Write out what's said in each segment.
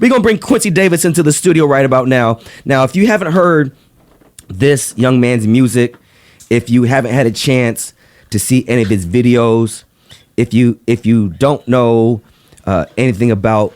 We're going to bring Quincy Davis into the studio right about now. Now, if you haven't heard this young man's music, if you haven't had a chance to see any of his videos, if you don't know anything about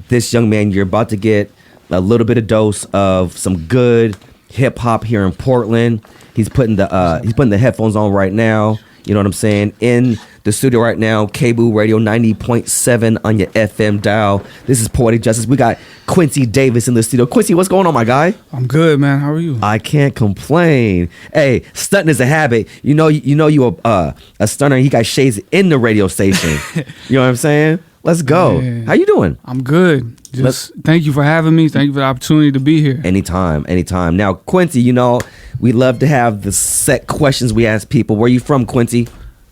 this young man, you're about to get a little bit of dose of some good hip hop here in Portland. He's putting the headphones on right now. You know what I'm saying? In the studio right now, KBOO Radio 90.7 on your FM dial. This is Poetic Justice. We got Quincy Davis in the studio. Quincy, what's going on, my guy? I'm good, man. How are you? I can't complain. Hey, stunting is a habit. You know you a stunner. He got shades in the radio station. You know what I'm saying? Let's go. Yeah. How you doing? I'm good. Thank you for having me. Thank you for the opportunity to be here. Anytime. Now, Quincy, we love to have the set questions we ask people. Where you from, Quincy?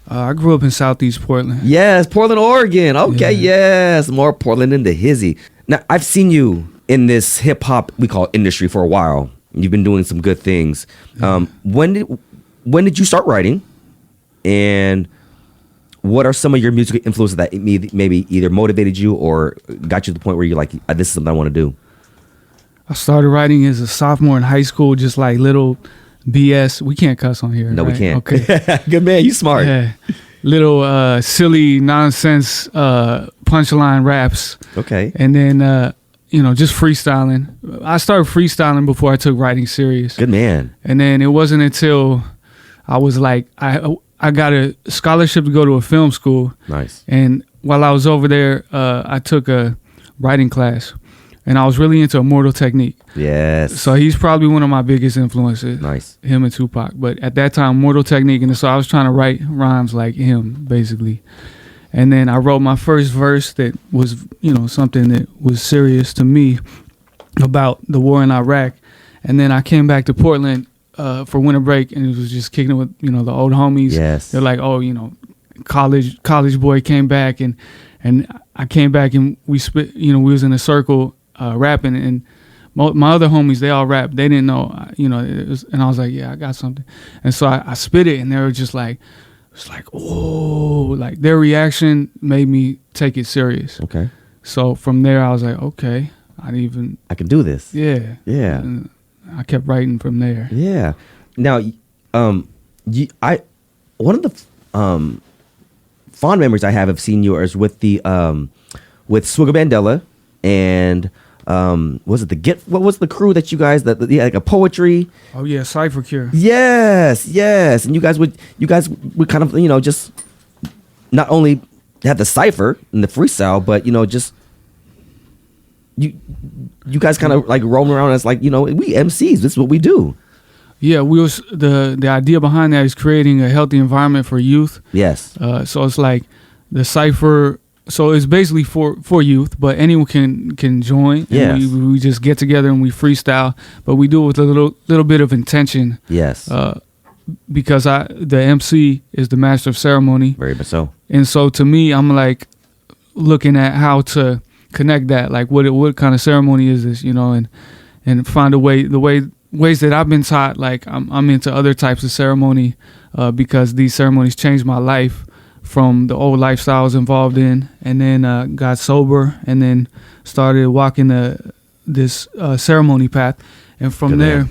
I grew up in Southeast Portland. Yes, Portland, Oregon. Okay, yes. More Portland than the hizzy. Now, I've seen you in this hip-hop, we call it industry, for a while. You've been doing some good things. When did you start writing? And what are some of your musical influences that maybe either motivated you or got you to the point where you're like, this is something I want to do? I started writing as a sophomore in high school, just like little BS. We can't cuss on here. No, right? We can't. Okay. Good man. You smart. Yeah. Little silly nonsense punchline raps. Okay. And then, just freestyling. I started freestyling before I took writing serious. Good man. And then it wasn't until I was like, I got a scholarship to go to a film school. Nice. And while I was over there, I took a writing class. And I was really into Immortal Technique. Yes. So he's probably one of my biggest influences. Nice. Him and Tupac. But at that time, Immortal Technique. And so I was trying to write rhymes like him, basically. And then I wrote my first verse that was, something that was serious to me about the war in Iraq. And then I came back to Portland for winter break, and it was just kicking it with, the old homies. Yes. They're like, oh, college boy came back, and I came back, and we we was in a circle rapping, and my other homies, they all rap. They didn't know, and I was like, yeah, I got something. And so I spit it, and they were just like, it's like, oh, like their reaction made me take it serious. Okay. So from there, I was like, okay, I can do this. Yeah. Yeah. And I kept writing from there. Yeah. Now, one of the fond memories I have of seeing you is with the with Swigga Bandella and was it what was the crew that you guys like a poetry? Oh yeah, Cypher Cure. Yes, and you guys would kind of just not only have the cypher and the freestyle, but just you guys kind of like roaming around as like we MCs. This is what we do. Yeah, the idea behind that is creating a healthy environment for youth. Yes. So it's like the cypher. So it's basically for youth, but anyone can join. Yes. And we just get together and we freestyle, but we do it with a little bit of intention. Yes. Because the MC is the master of ceremony. Very much so. And so to me, I'm like looking at how to connect that, like what kind of ceremony is this, and find ways that I've been taught. Like I'm into other types of ceremony because these ceremonies changed my life from the old lifestyle I was involved in, and then got sober, and then started walking this ceremony path, and from there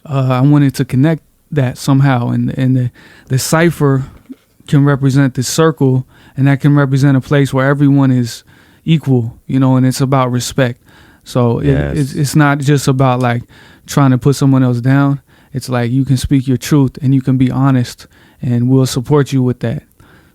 I wanted to connect that somehow, and the cypher can represent the circle, and that can represent a place where everyone is equal, and it's about respect. So it's not just about like trying to put someone else down. It's like you can speak your truth and you can be honest, and we'll support you with that.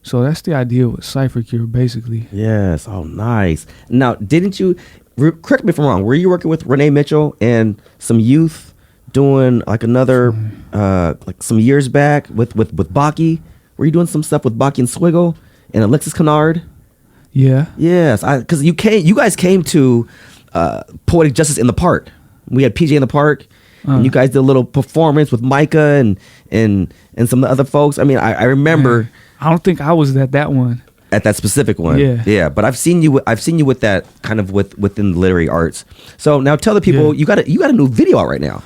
So that's the idea with Cypher Cure, basically. Yes. Oh, nice. Now, didn't you, correct me if I'm wrong, were you working with Renee Mitchell and some youth doing like another, like some years back with Baki? Were you doing some stuff with Baki and Swiggle and Alexis Kennard? Yeah. Yes. Because you guys came to Poetic Justice in the Park. We had PJ in the Park. And you guys did a little performance with Micah and some of the other folks. I mean, I remember. Man, I don't think I was at that one. At that specific one. Yeah. But I've seen you with that kind of within the literary arts. So now tell the people you got a new video out right now.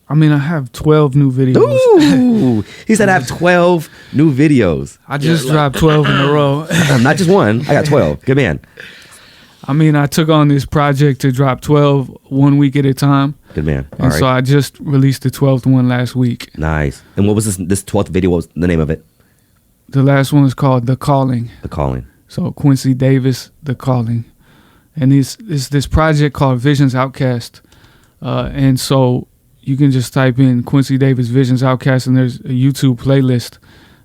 I mean, I have 12 new videos. Ooh, he said I have 12 new videos. I just dropped 12 in a row. Not just one. I got 12. Good man. I mean, I took on this project to drop 12 1 week at a time. Good man. All And right. so I just released the 12th one last week. Nice. And what was this 12th video? What was the name of it? The last one is called The Calling. The Calling. So Quincy Davis, The Calling. And it's this project called Visions Outcast. And so you can just type in Quincy Davis Visions Outcast, and there's a YouTube playlist.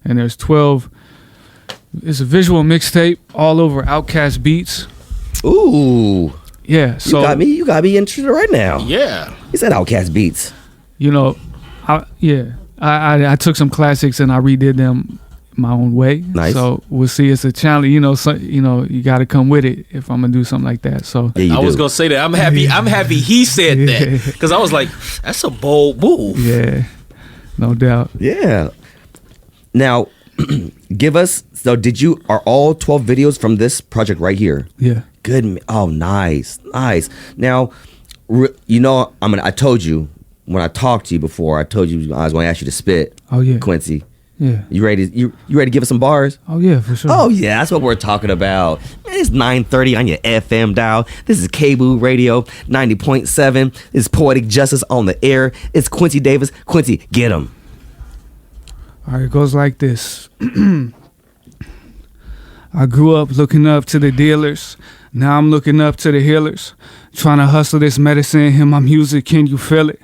And there's 12. It's a visual mixtape all over Outcast beats. Ooh. Yeah. So You got me interested right now. Yeah. He said Outcast Beats. you know, I took some classics and I redid them my own way. Nice. So we'll see. It's a challenge. You got to come with it if I'm gonna do something like that. So Yeah, you I was do. gonna say that. I'm happy he said that, because I was like, that's a bold move. yeah, no doubt. Yeah. Now, give us. So, are all 12 videos from this project right here? Yeah. Good. Oh, nice. Now, I told you when I talked to you before. I told you I was going to ask you to spit. Oh yeah. Quincy. Yeah. You ready? You ready to give us some bars? Oh yeah, for sure. Oh yeah, that's what we're talking about. Man, it's 9:30 on your FM dial. This is KBOO Radio 90.7. It's Poetic Justice on the air. It's Quincy Davis. Quincy, get him. All right, it goes like this. I grew up looking up to the dealers. Now I'm looking up to the healers. Trying to hustle this medicine in my music. Can you feel it?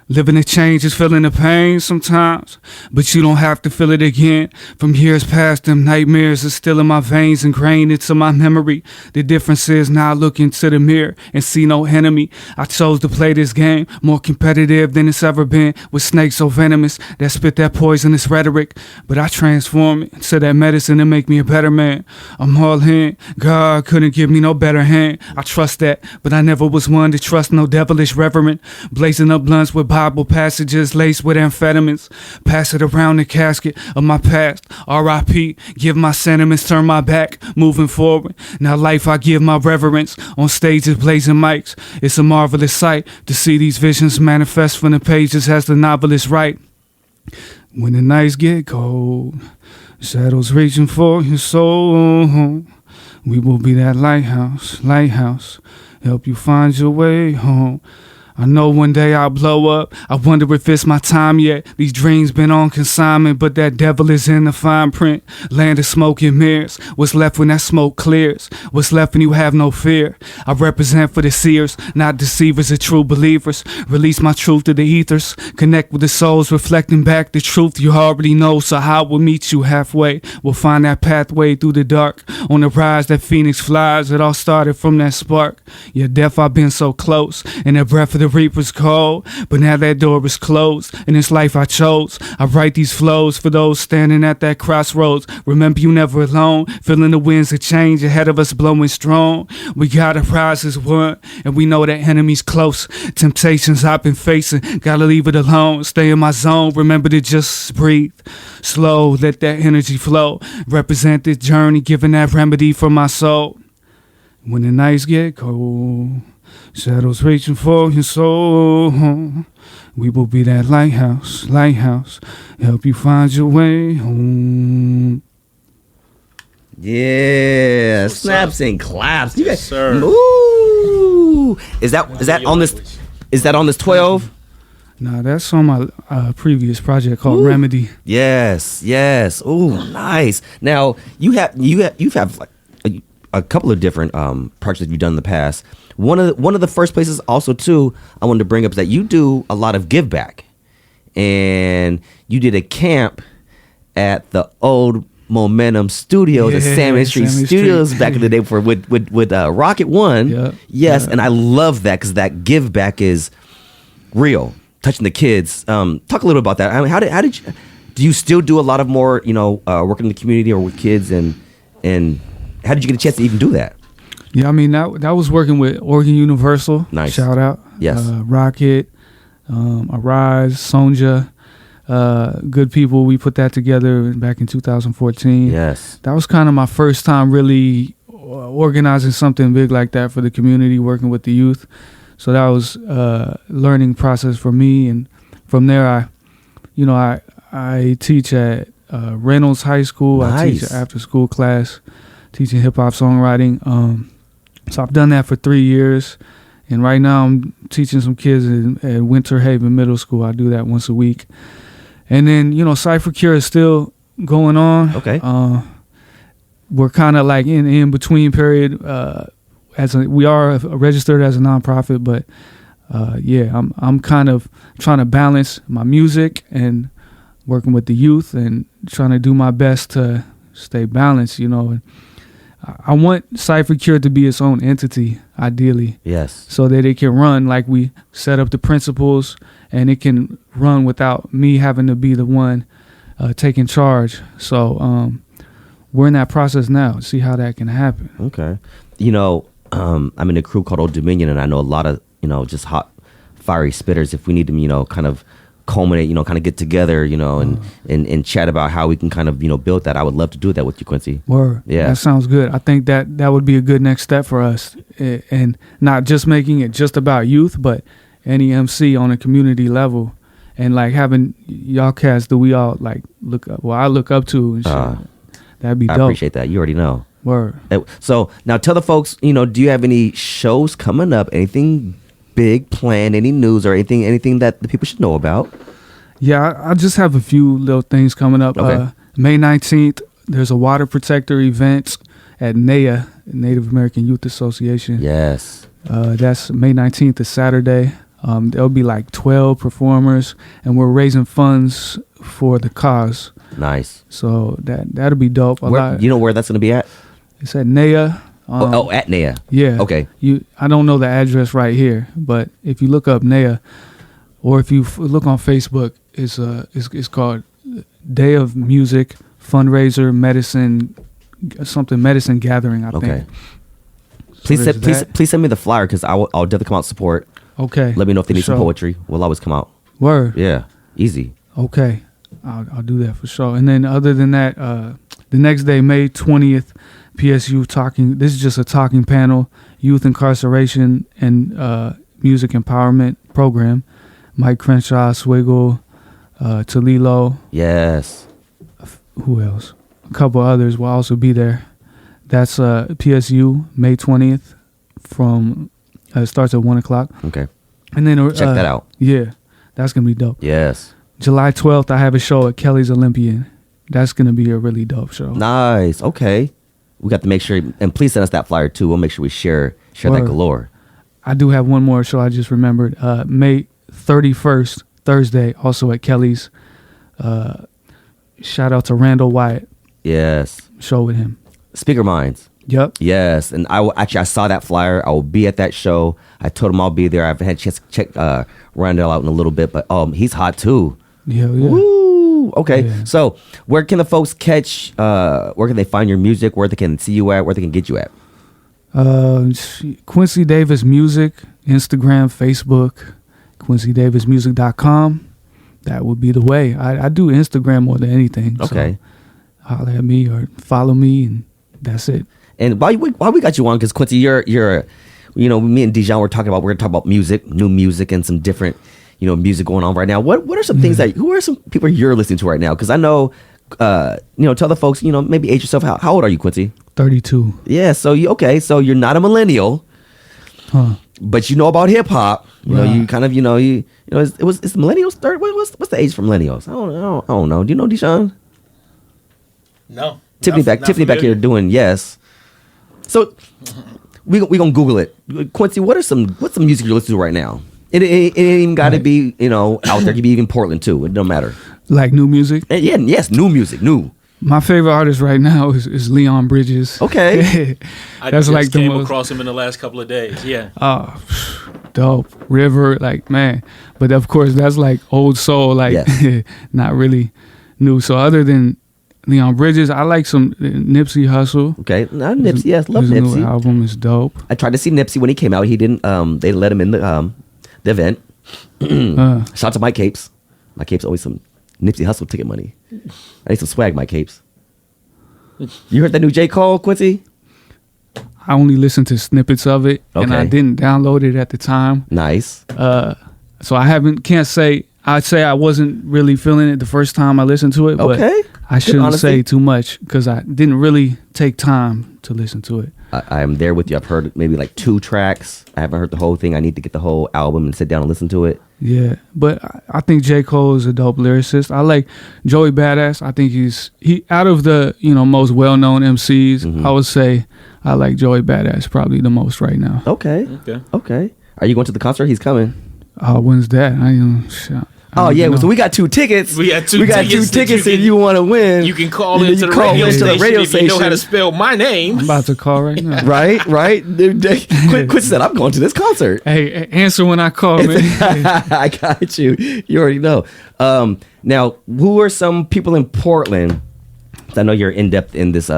Living the change is feeling the pain sometimes, but you don't have to feel it again. From years past, them nightmares are still in my veins, ingrained into my memory. The difference is now I look into the mirror and see no enemy. I chose to play this game more competitive than it's ever been, with snakes so venomous that spit that poisonous rhetoric. But I transform it into that medicine to make me a better man. I'm all in. God couldn't give me no better hand. I trust that, but I never was one to trust no devilish reverend. Blazing up blunts with Bible passages laced with amphetamines. Pass it around the casket of my past. R.I.P. Give my sentiments, turn my back, moving forward. Now life I give my reverence. On stages blazing mics. It's a marvelous sight to see these visions manifest from the pages as the novelist write. When the nights get cold, shadows reaching for your soul, we will be that lighthouse, help you find your way home. I know one day I'll blow up. I wonder if it's my time yet. These dreams been on consignment, but that devil is in the fine print. Land of smoke and mirrors. What's left when that smoke clears? What's left when you have no fear? I represent for the seers, not deceivers or true believers. Release my truth to the ethers. Connect with the souls, reflecting back the truth you already know. So how we'll meet you halfway. We'll find that pathway through the dark. On the rise that phoenix flies. It all started from that spark. Yeah, death I've been so close. And the breath of the reaper's cold, but now that door is closed. In this life I chose, I write these flows for those standing at that crossroads. Remember you never alone, feeling the winds of change ahead of us blowing strong. We gotta rise as one, and we know that enemy's close. Temptations I've been facing, gotta leave it alone. Stay in my zone, remember to just breathe. Slow, let that energy flow. Represent this journey, giving that remedy for my soul. When the nights get cold, shadows reaching for your soul, we will be that lighthouse, help you find your way home. Yeah, snaps and claps. You Yes, sir. Ooh. Is that on this? Is that on this 12? Nah, that's on my previous project called Ooh. Remedy. Yes. Ooh, nice. Now you've like a couple of different projects that you've done in the past. One of the first places also too I wanted to bring up is that you do a lot of give back, and you did a camp at the old Momentum Studios at Salmon Street Studios back in the day with Rocket One. Yep. Yes, Yep. and I love that because that give back is real, touching the kids. Talk a little about that. I mean, how did you? Do you still do a lot of more working in the community or with kids, and how did you get a chance to even do that? Yeah, I mean that was working with Oregon Universal. Nice. Shout out. Yes. Rocket, Arise, Sonja, good people. We put that together back in 2014. Yes. That was kind of my first time really organizing something big like that for the community, working with the youth. So that was a learning process for me, and from there I teach at Reynolds High School. Nice. I teach an after school class teaching hip hop songwriting. So I've done that for 3 years. And right now I'm teaching some kids at Winter Haven Middle School. I do that once a week. And then, Cypher Cure is still going on. Okay. We're kind of like in between period. We are registered as a nonprofit, but I'm kind of trying to balance my music and working with the youth and trying to do my best to stay balanced, And I want Cypher Cure to be its own entity, ideally. Yes. So that it can run like we set up the principles, and it can run without me having to be the one taking charge. So we're in that process now. See how that can happen. Okay. I'm in a crew called Old Dominion, and I know a lot of, just hot, fiery spitters. If we need to, kind of culminate, kind of get together, and chat about how we can kind of, build that. I would love to do that with you, Quincy. Word. Yeah. That sounds good. I think that would be a good next step for us. And not just making it just about youth, but any MC on a community level. And like having outcasts that we all like I look up to and shit. That'd be dope. I appreciate that. You already know. Word. So now tell the folks, do you have any shows coming up? Anything big planned? Any news or anything that the people should know about? Yeah, I just have a few little things coming up. Okay. May 19th, there's a water protector event at NAYA, Native American Youth Association. Yes. That's May 19th, is Saturday. There'll be like 12 performers, and we're raising funds for the cause. Nice. So that'll be dope. You know where that's going to be at? It's at NAYA. At NAYA. Yeah. Okay. I don't know the address right here, but if you look up NAYA, or if you look on Facebook, it's called Day of Music Fundraiser Medicine Gathering. I think. Please send me the flyer because I'll definitely come out and support. Okay. Let me know if they need some poetry. We'll always come out. Word. Yeah. Easy. Okay. I'll do that for sure. And then other than that, the next day, May 20th, PSU talking. This is just a talking panel, youth incarceration and music empowerment program. Mike Crenshaw, Swiggle, Talilo. Yes. Who else? A couple others will also be there. That's PSU, May 20th. From it starts at 1:00. Okay. And then check that out. Yeah, that's gonna be dope. Yes. July 12th, I have a show at Kelly's Olympian. That's gonna be a really dope show. Nice. Okay. We got to make sure, and please send us that flyer too. We'll make sure we share that galore. I do have one more show I just remembered. May 31st, Thursday, also at Kelly's. Shout out to Randall Wyatt. Yes. Show with him. Speaker Minds. Yep. Yes. And I saw that flyer. I will be at that show. I told him I'll be there. I haven't had a chance to check Randall out in a little bit, but he's hot too. Yeah. Woo! Okay. Yeah. So where can the folks catch, where can they find your music, where they can see you at, where they can get you at? Quincy Davis Music, Instagram, Facebook, QuincyDavisMusic.com. That would be the way. I do Instagram more than anything. Okay. So holler at me or follow me, and that's it. And while we got you on, because Quincy, you're me and Dijon we're going to talk about music, new music, and some different, music going on right now. What are some things who are some people you're listening to right now? Because I know, tell the folks, maybe age yourself. How old are you, Quincy? 32. Yeah. So you're not a millennial, but you know about hip hop. You kind of, it's millennials. What's the age for millennials? I don't know. Do you know, Dijon? No. Tiffany back here doing yes. So we gonna Google it. Quincy, what's some music you're listening to right now? It ain't even got to be out there. It could be even Portland too. It don't matter. Like new music? Yeah, yes, new music, new. My favorite artist right now is Leon Bridges. Okay. I just came across him in the last couple of days. Yeah. Oh, dope. River, man. But of course, that's like old soul, yes. Not really new. So other than Leon Bridges, I like some Nipsey Hussle. Okay. Nipsey, yes, love his Nipsey. New album is dope. I tried to see Nipsey when he came out. He didn't, they let him in the event. Shout out to Mike Capes. Mike Capes always some Nipsey Hussle ticket money. I need some swag, Mike Capes. You heard that new J. Cole, Quincy? I only listened to snippets of it, and I didn't download it at the time. Nice. So can't say, I'd say I wasn't really feeling it the first time I listened to it, but I shouldn't say too much because I didn't really take time to listen to it. I'm there with you. I've heard maybe like 2 tracks. I haven't heard the whole thing. I need to get the whole album and sit down and listen to it. Yeah, but I think J. Cole is a dope lyricist. I like Joey Badass. I think he out of the most well-known MCs. I would say I like Joey Badass probably the most right now. Okay. Are you going to the concert? He's coming. When's that? Oh yeah, so we got 2 tickets. We got two tickets if you want to win. You can call into the radio station if you know how to spell my name. I'm about to call right now. right. Quincy said, "I'm going to this concert." Hey, answer when I call, man. I got you. You already know. Now, who are some people in Portland? I know you're in depth in this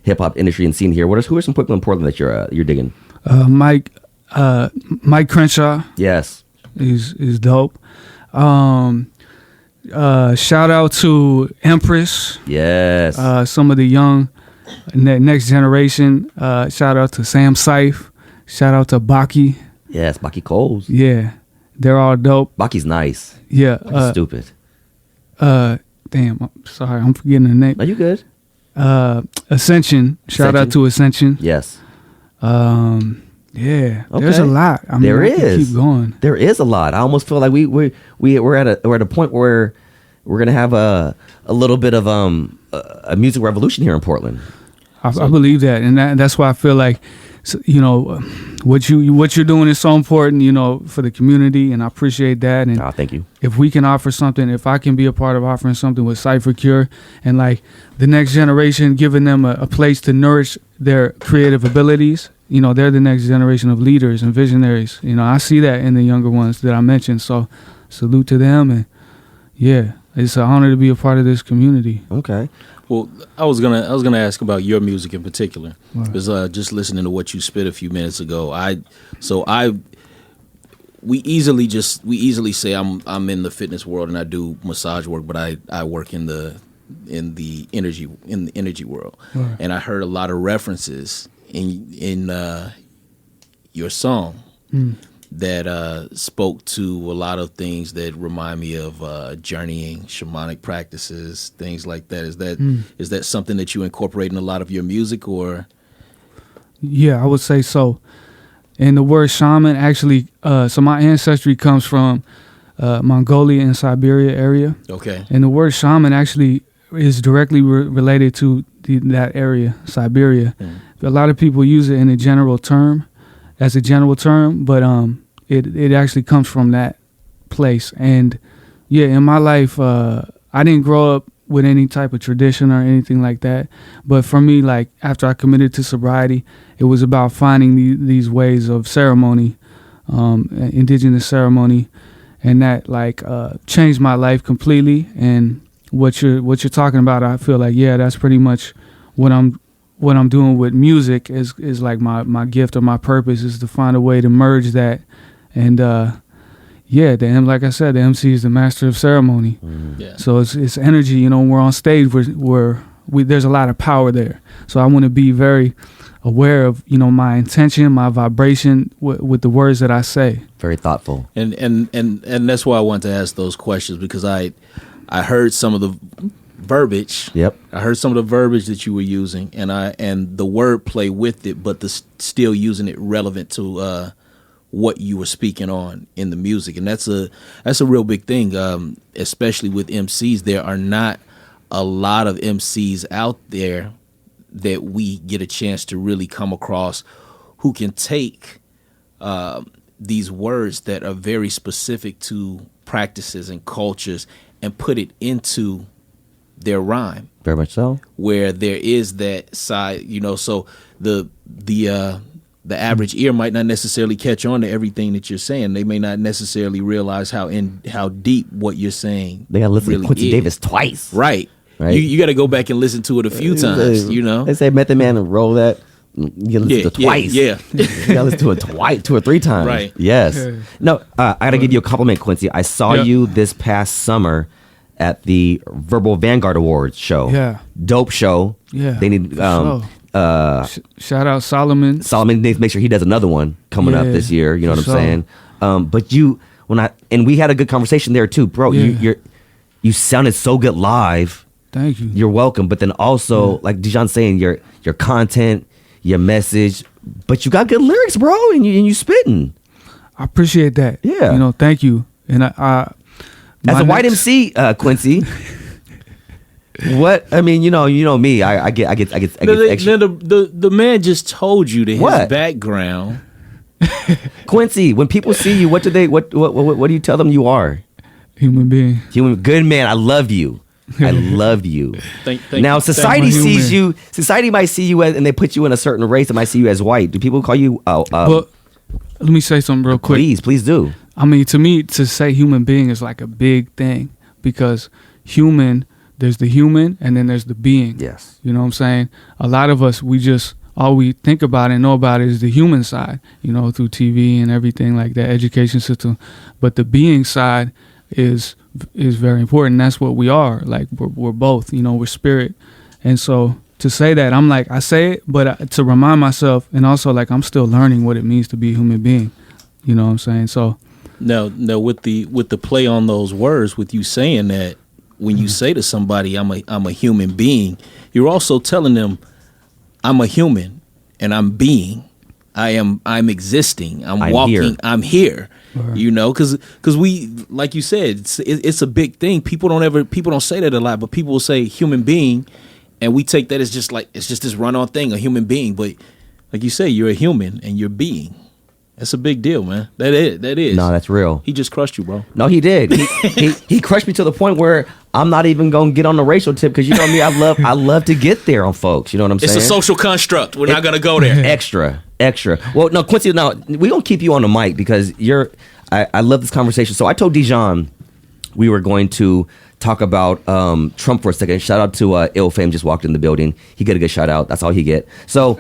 hip hop industry and scene here. Who are some people in Portland that you're digging? Mike Crenshaw. Yes, is dope. Shout out to Empress. Yes. Some of the young next generation. Shout out to Sam Syfe. Shout out to Baki. Yes, Baki Coles. Yeah, they're all dope. Baki's nice. Yeah. Baki's stupid. Damn, I'm sorry, I'm forgetting the name. Are you good? Ascension. Shout out to Ascension. Yes. Yeah, Okay. there's a lot. I mean, There I can is. keep going. There is a lot. I almost feel like we're at a point where we're gonna have a little bit of a music revolution here in Portland. I believe that, and that's why I feel like, what you're doing is so important, for the community, and I appreciate that. And Thank you. if we can offer something, if I can be a part of offering something with Cypher Cure, and like the next generation, giving them a place to nourish their creative abilities. They're the next generation of leaders and visionaries. I see that in the younger ones that I mentioned. So salute to them. And yeah, it's an honor to be a part of this community. Okay. Well, I was gonna ask about your music in particular, because just listening to what you spit a few minutes ago, we easily say I'm in the fitness world and I do massage work, but I work in the energy world, and I heard a lot of references in your song that spoke to a lot of things that remind me of journeying, shamanic practices, things like that. Is that something that you incorporate in a lot of your music, or? Yeah, I would say so. And the word shaman actually, so my ancestry comes from Mongolia and Siberia area. Okay. And the word shaman actually is directly related to that area, Siberia. A lot of people use it in a general term, but it actually comes from that place. And yeah, in my life, I didn't grow up with any type of tradition or anything like that. But for me, like after I committed to sobriety, it was about finding these ways of ceremony, indigenous ceremony, and that changed my life completely. And what you're talking about, I feel like, yeah, that's pretty much what I'm doing with music is like my gift or my purpose is to find a way to merge that. And like I said, the MC is the master of ceremony. Yeah. So it's energy, when we're on stage, there's a lot of power there. So I want to be very aware of, my intention, my vibration with the words that I say. Very thoughtful. And that's why I wanted to ask those questions, because I heard some of the verbiage. Yep. I heard some of the verbiage that you were using, and the wordplay with it, but still using it relevant to what you were speaking on in the music, and that's a real big thing, especially with MCs. There are not a lot of MCs out there that we get a chance to really come across who can take these words that are very specific to practices and cultures and put it into their rhyme. Very much so. Where there is that side, so the average ear might not necessarily catch on to everything that you're saying. They may not necessarily realize how deep what you're saying. They gotta listen really to Quincy is. Davis twice. Right. You got to go back and listen to it a few times. They say Method Man and roll that. You gotta listen to it twice. Yeah. You gotta listen to it twice, 2 or 3 times. Right. Yes. No, I gotta give you a compliment, Quincy. I saw you this past summer at the Verbal Vanguard Awards show. Yeah. Dope show. Yeah. They need shout out Solomon. Solomon needs to make sure he does another one coming up this year. You know what I'm saying? But we had a good conversation there too, bro. You sounded so good live. Thank you. You're welcome. But then also, like Dijon's saying, your content, your message, but you got good lyrics, bro, and you spitting. I appreciate that. Yeah. You know, thank you. And I as a white MC, Quincy. What I mean, you know me. I get extra. The man just told you that his What? background. Quincy, when people see you, what do you tell them you are? Human being. Good man. I love you. I love you. Thank Now you. society Thank you. sees you. Society might see you as, and they put you in a certain race. They might see you as white. Do people call you? Well, let me say something real quick. Please do. I mean, to me, to say human being is like a big thing because human, there's the human and then there's the being. Yes. You know what I'm saying? A lot of us, all we think about and know about is the human side, you know, through TV and everything like that, education system. But the being side is very important. That's what we are. Like, we're both, you know, we're spirit. And so to say that, I'm like, I say it, but to remind myself, and also like I'm still learning what it means to be a human being. You know what I'm saying? So No, with the play on those words, with you saying that, when you say to somebody, I'm a human being, you're also telling them, I'm a human and I'm being. I'm existing. I'm walking. Here. I'm here. Right. You know, because we, like you said, it's a big thing. People don't say that a lot, but people will say human being, and we take that as just like it's just this run-on thing, a human being. But like you say, you're a human and you're being. That's a big deal, man. That is. No, that's real. He just crushed you, bro. No, he did. He crushed me to the point where I'm not even gonna get on the racial tip because you know me. I love to get there on folks. You know what I'm saying? It's a social construct. We're not gonna go there. Extra. Well, no, Quincy. No, we gonna keep you on the mic because I love this conversation. So I told Dijon we were going to talk about Trump for a second. Shout out to Ill Fame, just walked in the building. He get a good shout out. That's all he get. So.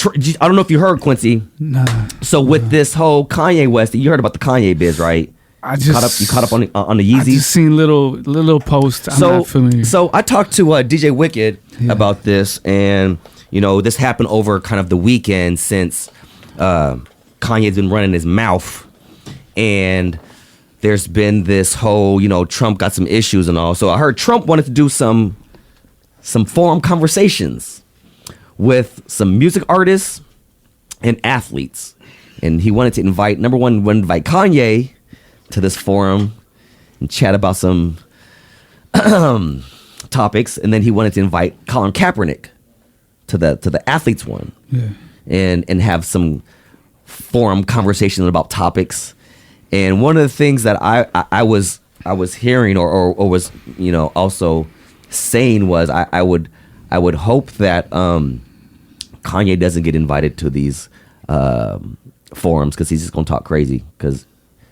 I don't know if you heard, Quincy. Nah. So with this whole Kanye West, you heard about the Kanye biz, right? You caught up on the Yeezys. I just seen little posts. I'm not familiar. So I talked to DJ Wicked about this, and you know this happened over kind of the weekend since Kanye's been running his mouth, and there's been this whole Trump got some issues and all. So I heard Trump wanted to do some forum conversations with some music artists and athletes. And he wanted to invite Kanye to this forum and chat about some topics. And then he wanted to invite Colin Kaepernick to the athletes one. Yeah. And have some forum conversations about topics. And one of the things that I was hearing or was also saying was I would hope that Kanye doesn't get invited to these forums because he's just gonna talk crazy because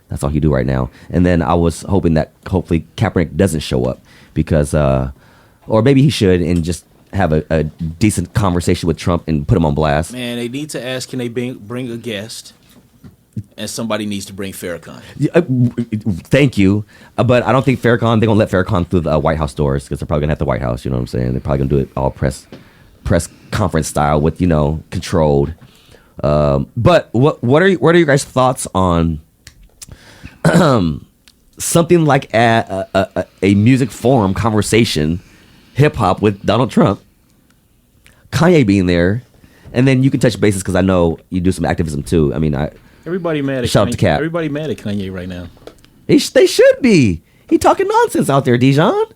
that's all he do right now. And then I was hoping that hopefully Kaepernick doesn't show up because or maybe he should and just have a decent conversation with Trump and put him on blast. Man, they need to ask, can they bring a guest? And somebody needs to bring Farrakhan. Thank you, but I don't think they're gonna let Farrakhan through the White House doors because they're probably gonna have the White House. You know what I'm saying? They're probably gonna do it all press conference style with controlled. But what are your guys' thoughts on something like a music forum conversation, hip hop with Donald Trump, Kanye being there, and then you can touch bases because I know you do some activism too. I mean, everybody mad at shout out Kanye. to Cap. Everybody mad at Kanye right now. They should be. He talking nonsense out there, Dijon.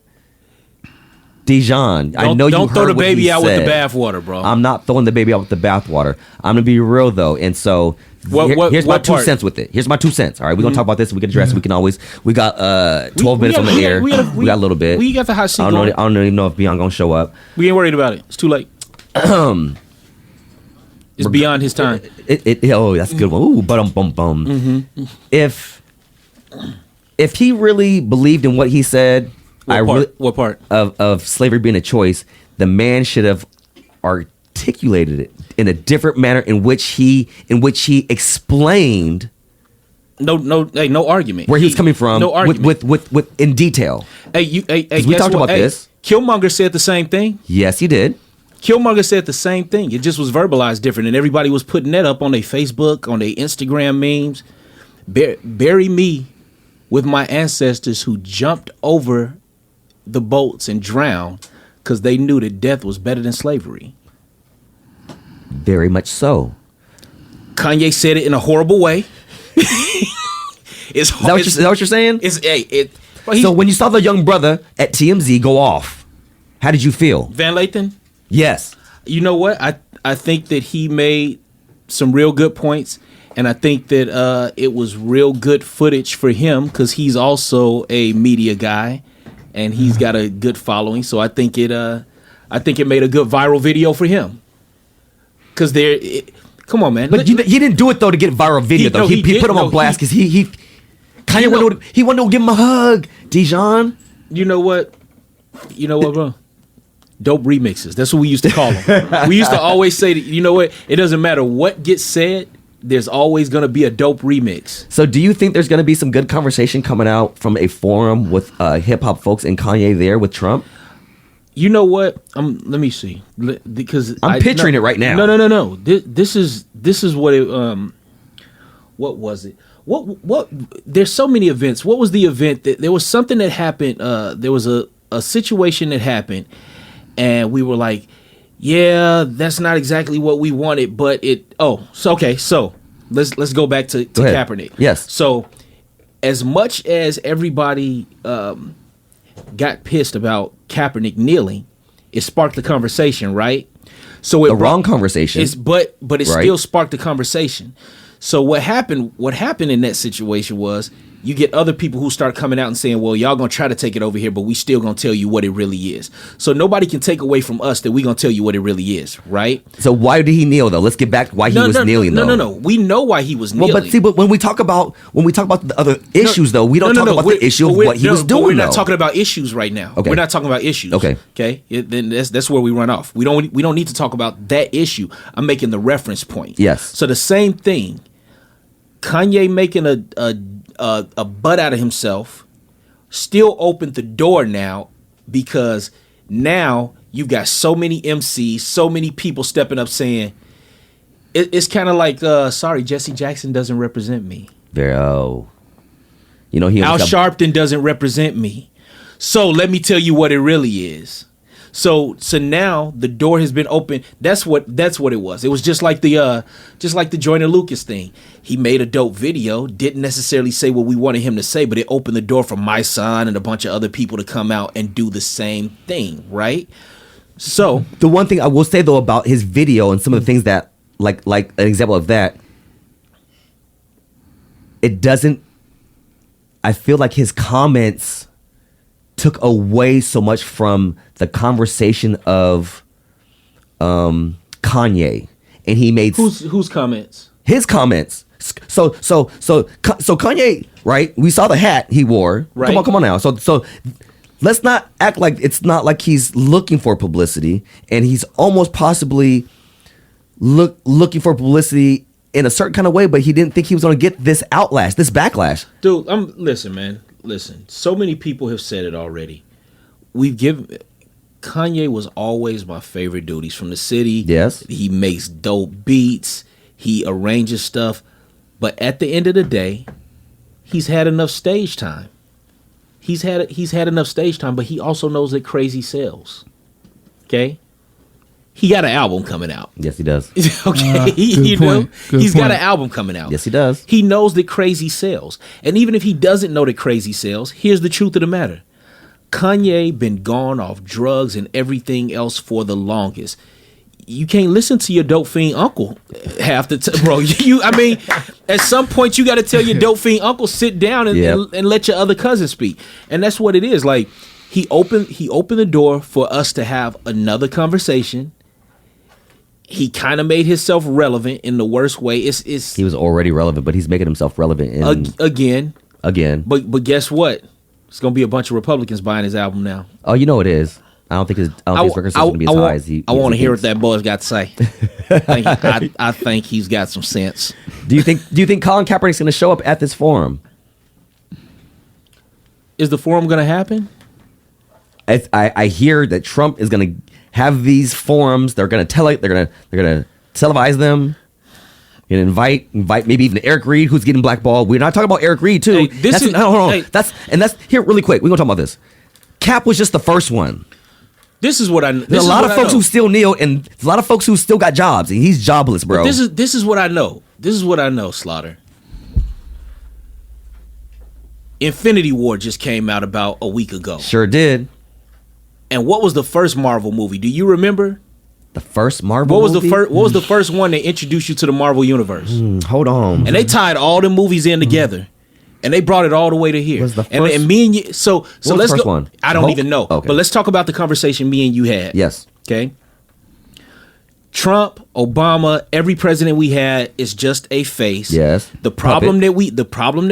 I know you don't throw heard the what baby he out said. with the bathwater, bro. I'm not throwing the baby out with the bathwater. I'm gonna be real though, and so here's my 2 cents with it. Here's my 2 cents. All right, we're gonna talk about this. We can address. We got 12 minutes on the air. We got a little bit. We got the hot seat. I don't even know if Beyond gonna show up. We ain't worried about it. It's too late. It's beyond his time. Oh, that's a good one. Ooh, bum. Mm-hmm. If he really believed in what he said. What part of slavery being a choice? The man should have articulated it in a different manner, in which he explained. No argument. Where he was coming from. No argument. With in detail. Hey, we talked about this. Killmonger said the same thing. Yes, he did. Killmonger said the same thing. It just was verbalized different, and everybody was putting that up on their Facebook, on their Instagram memes. Bury me with my ancestors who jumped over the boats and drowned because they knew that death was better than slavery. Very much so. Kanye said it in a horrible way. Is that what you're saying? So when you saw the young brother at TMZ go off, how did you feel? Van Lathan? Yes. You know what? I think that he made some real good points, and I think that it was real good footage for him because he's also a media guy, and he's got a good following. So I think it made a good viral video for him. Because come on, man. But he didn't do it though to get a viral video though. He put him on blast because Kanye wanted to give him a hug. Dijon. You know what, bro? Dope remixes. That's what we used to call them. We used to always say that, you know what? It doesn't matter what gets said. There's always going to be a dope remix. So do you think there's going to be some good conversation coming out from a forum with hip hop folks and Kanye there with Trump? You know what? Let me see, because I'm picturing it right now. No. This is what it. What was it? What? There's so many events. What was the event that there was something that happened? There was a situation that happened, and we were like, yeah, that's not exactly what we wanted, but it. So let's go back to Kaepernick. Yes. So as much as everybody got pissed about Kaepernick kneeling, it sparked the conversation, right? So the wrong conversation. But it still sparked the conversation. So what happened in that situation was you get other people who start coming out and saying, well, y'all gonna try to take it over here, but we still gonna tell you what it really is. So nobody can take away from us that we gonna tell you what it really is, right? So why did he kneel though? Let's get back to why he was kneeling though. No. We know why he was kneeling. But when we talk about the other issues though, we don't talk about the issue of what he was doing. We're not talking about issues right now. Okay. We're not talking about issues. Okay. Then that's where we run off. We don't need to talk about that issue. I'm making the reference point. Yes. So the same thing. Kanye making a butt out of himself still opened the door now, because now you've got so many MCs, so many people stepping up saying it's kind of like sorry, Jesse Jackson doesn't represent me. Al Sharpton doesn't represent me. So let me tell you what it really is. So now the door has been opened. That's what it was. It was just like the Joyner Lucas thing. He made a dope video, didn't necessarily say what we wanted him to say, but it opened the door for my son and a bunch of other people to come out and do the same thing, right? So the one thing I will say though about his video and some of the things that like an example of that, I feel like his comments took away so much from the conversation of Kanye, and he made whose comments? His comments. So Kanye, right? We saw the hat he wore. Right. Come on now. So let's not act like it's not like he's looking for publicity, and he's almost possibly looking for publicity in a certain kind of way, but he didn't think he was going to get this backlash. Dude, listen, man. Listen, so many people have said it already. Kanye was always my favorite dude. He's from the city. Yes. He makes dope beats. He arranges stuff. But at the end of the day, he's had enough stage time. He's had enough stage time, but he also knows that crazy sells. Okay? He got an album coming out. Yes, he does. Okay, he's got an album coming out. Yes, he does. He knows that crazy sells. And even if he doesn't know that crazy sells, here's the truth of the matter. Kanye been gone off drugs and everything else for the longest. You can't listen to your dope fiend uncle half the time, bro. At some point you got to tell your dope fiend uncle sit down and let your other cousins speak. And that's what it is. Like he opened the door for us to have another conversation. He kind of made himself relevant in the worst way. He was already relevant, but he's making himself relevant again. But guess what? It's gonna be a bunch of Republicans buying his album now. Oh, you know it is. I don't think his record sales gonna be as high as he. I want to hear what that boy's got to say. I think he's got some sense. Do you think Colin Kaepernick's gonna show up at this forum? Is the forum gonna happen? I hear that Trump is gonna have these forums. They're gonna televise them. And invite maybe even Eric Reed, who's getting blackballed. We're not talking about Eric Reed too. Hold on. That's here really quick. We're gonna talk about this. Cap was just the first one. This is what I. There's a lot of folks who still kneel, and a lot of folks who still got jobs, and he's jobless, bro. But this is what I know. This is what I know, Slaughter. Infinity War just came out about a week ago. Sure did. And what was the first Marvel movie? Do you remember? The first Marvel movie? What was the first one that introduced you to the Marvel universe? Hold on. And they tied all the movies in together. And they brought it all the way to here. Was the first, and me and you, so let's go. One? I don't even know. Okay. But let's talk about the conversation me and you had. Yes. Okay. Trump, Obama, every president we had is just a face. Yes. The problem that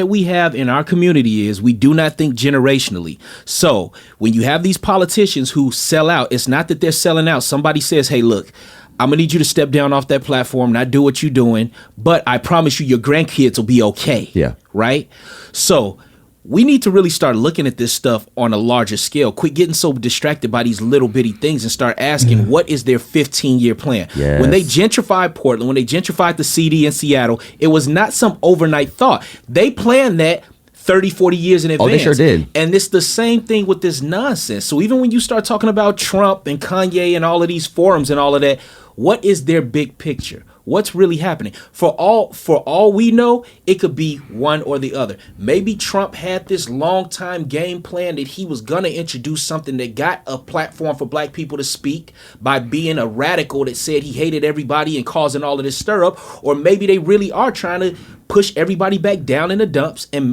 we have in our community is we do not think generationally. So when you have these politicians who sell out, it's not that they're selling out. Somebody says, hey, look, I'm gonna need you to step down off that platform, not do what you're doing, but I promise you your grandkids will be okay. Yeah. Right? So we need to really start looking at this stuff on a larger scale. Quit getting so distracted by these little bitty things and start asking, what is their 15-year plan? Yes. When they gentrified Portland, when they gentrified the CD in Seattle, it was not some overnight thought. They planned that 30, 40 years in advance. Oh, they sure did. And it's the same thing with this nonsense. So even when you start talking about Trump and Kanye and all of these forums and all of that, what is their big picture? What's really happening? For all we know, it could be one or the other. Maybe Trump had this long time game plan that he was going to introduce something that got a platform for black people to speak by being a radical that said he hated everybody and causing all of this stir up. Or maybe they really are trying to push everybody back down in the dumps and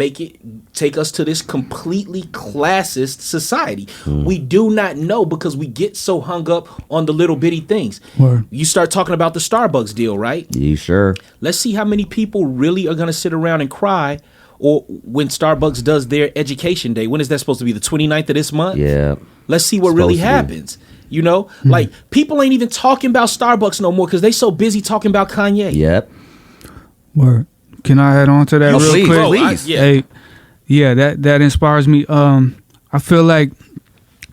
take us to this completely classist society. We do not know because we get so hung up on the little bitty things. Word. You start talking about the Starbucks deal, right? You sure? Let's see how many people really are going to sit around and cry or when Starbucks does their education day. When is that supposed to be? The 29th of this month? Yeah. Let's see what really happens. You know, like people ain't even talking about Starbucks no more because they so busy talking about Kanye. Yep. Word. Can I add on to that real quick? Please. Hey, yeah, that inspires me. I feel like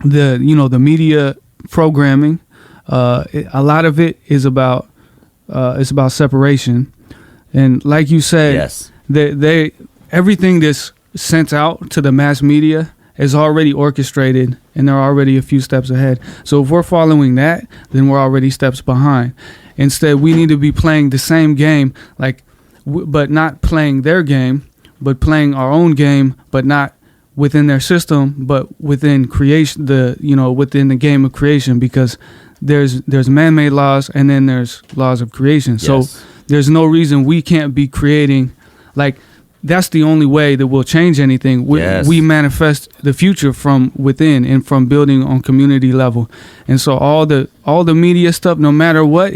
the media programming, a lot of it is about separation, and like you said, yes, they everything that's sent out to the mass media is already orchestrated, and they're already a few steps ahead. So if we're following that, then we're already steps behind. Instead, we need to be playing the same game, but not playing their game, but playing our own game, but not within their system, but within creation, within the game of creation, because there's man-made laws and then there's laws of creation. Yes. So there's no reason we can't be creating, that's the only way that we'll change anything. We manifest the future from within and from building on community level. And so all the media stuff, no matter what,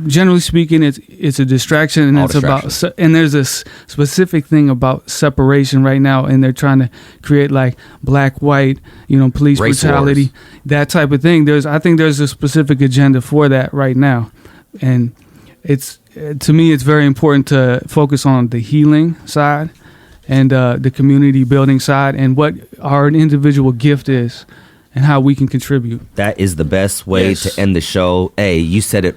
generally speaking, it's a distraction, and and there's a specific thing about separation right now, and they're trying to create black, white, police race brutality, wars. That type of thing. I think there's a specific agenda for that right now, and to me, it's very important to focus on the healing side and the community building side and what our individual gift is and how we can contribute. That is the best way to end the show. Hey, you said it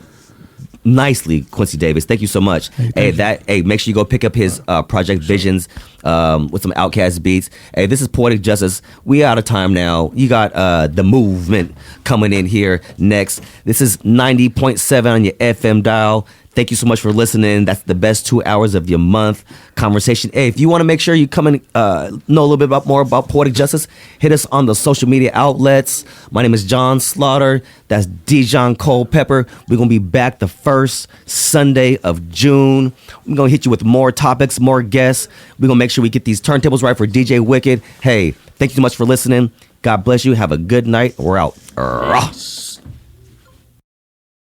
nicely, Quincy Davis. Thank you so much. Make sure you go pick up his Project Visions with some Outcast beats. Hey, this is Poetic Justice. We out of time now. You got the movement coming in here next. This is 90.7 on your FM dial. Thank you so much for listening. That's the best 2 hours of your month conversation. Hey, if you want to make sure you come and know a little bit more about Poetic Justice, hit us on the social media outlets. My name is John Slaughter. That's Dijon Culpepper. We're going to be back the first Sunday of June. We're going to hit you with more topics, more guests. We're going to make sure we get these turntables right for DJ Wicked. Hey, thank you so much for listening. God bless you. Have a good night. We're out.